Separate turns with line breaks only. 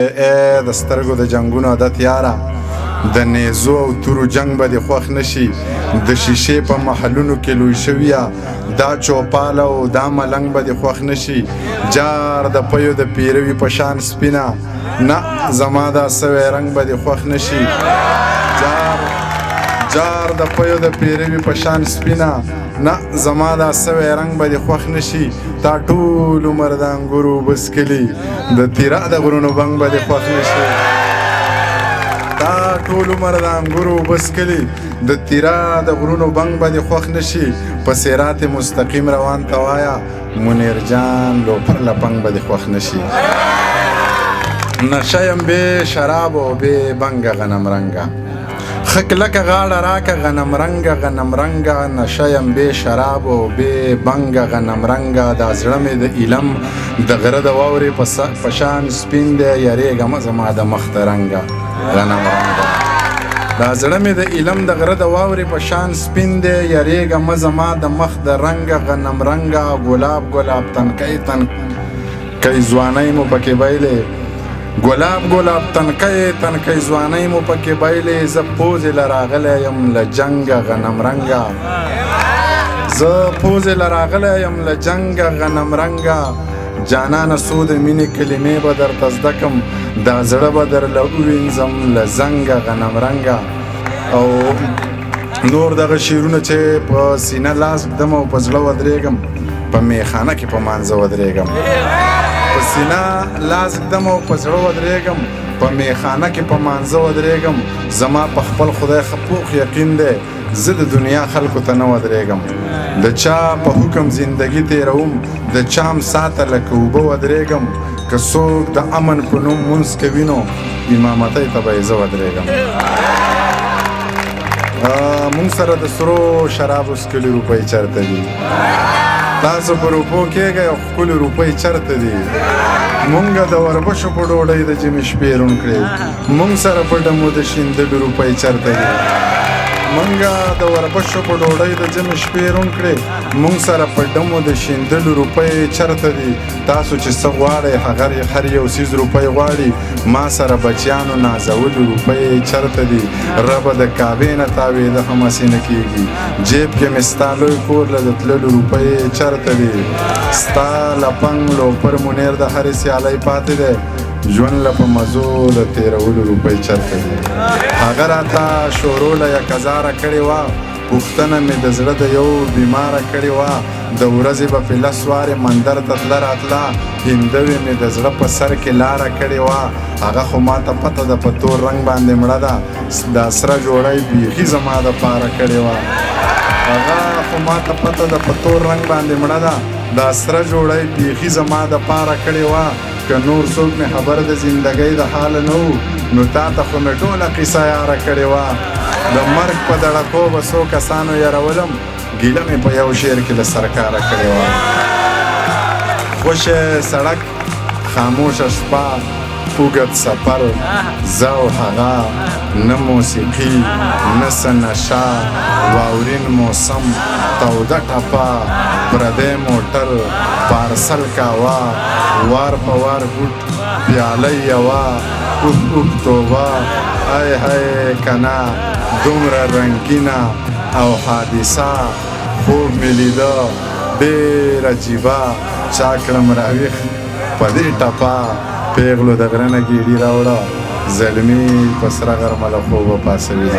د سترګو د جنګونو عادت یاره د نیزو او تورو جنگ به دې خوښ نشي د شیشې په محلونو کې لوی شویه دا چوپاله او دا ملنګ به دې خوښ نشي جار د پیو د پیروي په شان سپینه نه زما دا سوی رنګ به دې خوښ نشي جار د پیو د پیروي په شان سپینه نه زما دا سوی رنګ به دې خوښ نشي تا ټول عمر د انګورو بسکلي د تیرا د غرونو بنګ به دې خوښ نشي تا ټول عمر د انګورو بسکلي د تیرا د غرونو بنګ به دې خوښ نشي په صراط مستقیم روان ته وایه منیر جان لوپر لپنګ به دې خوښ نشي نشه یم بې شراب او بې بنګه غنم رنګه خک لکه غاړه راکه غنم رنګه نشه یم بې شراب او بې بنګه غنم رنګه دا زړه مې د ایلم د غره د واورې په شان سپین دی یریږه مه زما د مخ د رنګه غنم رنګه دا زړه مې د ایلم د غره د واورې په شان سپین دی یریږه مه زما د مخ د رنګه غنم رنګه ګلاب تنکی ځوانۍ مو پکې بایلې ګلاب تنکی ځوانۍ مو پکې بایلې زه پوزې له راغلی یم له جنګه غنم رنګه زه پوزې له راغلی یم له جنګه غنم رنګه جانانه څو د مینې کلمې به درته زده کړم دا زړه به درله ووینځم له زنګه غنم رنګه او نور دغه شعرونه چې په سینه لاس ږدم او په زړه ودرېږم په میخانه کې په مانځه ودرېږم په سینه لاس ږدم او په زړه ودرېږم په میخانه کې په مانځه ودرېږم زما په خپل خدای ښه پوخ یقین دی زه د دنیا خلکو ته نه ودرېږم د چا په حکم زندګي تېروم د چام ساته لکه اوبه ودرېږم که څوک د امن په نوم مونځ کوي نو امامتۍ ته به یې زه ودرېږم مونږ سره د سرو شرابو څکلي روپۍ چېرته دي تاسو په روپو کېږئ او ښکلي روپۍ چېرته دي مونږ د وربشو په ډوډۍ د ژمي شپې روڼ کړې مونږ سره په ډمو د شیندلو روپۍ چېرته دي مونږ د وربشو په ډوډۍ د ژمي شپې روڼ کړې مونږ سره په ډمو د شیندلو روپۍ چېرته دي تاسو چې څه غواړئ هر یو څیز روپۍ غواړي ما سره بچیانو نازولو روپۍ چېرته دي ربه د کعبې نه تاوېده هم هسې نه کېږي جیب کې مې ستا لوی کور له د تللو روپۍ چېرته دي ستا لپنګ لوپر منیر د هرې سیالۍ پاتې دی ژوند له په مزو د تېرولو روپۍ چېرته دي هغه راته شوروله یک هزاره کړې وه پوښتنه مې د زړه د یو بیماره کړې وه د ورځې به پې لس وارې مندر ته تله راتله هندوې مې د زړه په سر کې لاره کړې وه هغه خو ما ته پته ده په تور رنګ باندې مړه ده دا سره جوړی بیخي زما دپاره کړې وه هغه خو ما ته پته ده په تور رنګ باندې مړه ده دا سره جوړی بیخي زما دپاره کړې وه که نور څوک مې خبر د زندګۍ د حاله نه و نو تا ته خو مې ټوله قیصه یاره کړې وه د مرګ په دړکو به څو کسانو یرولم ګیله مې په یو شعر کې له سرکاره کړې وه خوشې سړک خاموشه شپه اوږد سفر زه او هغه نه موسیقي نه څه نشه واورین موسم توده ټپه پردی موټر پارسل کاوه وار په وار ګوټ پیاله یوه اوف توبه ای های کنا دومره رنګینه او حادثه خوب مې لیده ډېر عجیبه چا کړم راویښ په دې ټپه پیغلو د غره نه ګیډي راوړه زلمي په سره غرمه له خوبه پاڅوي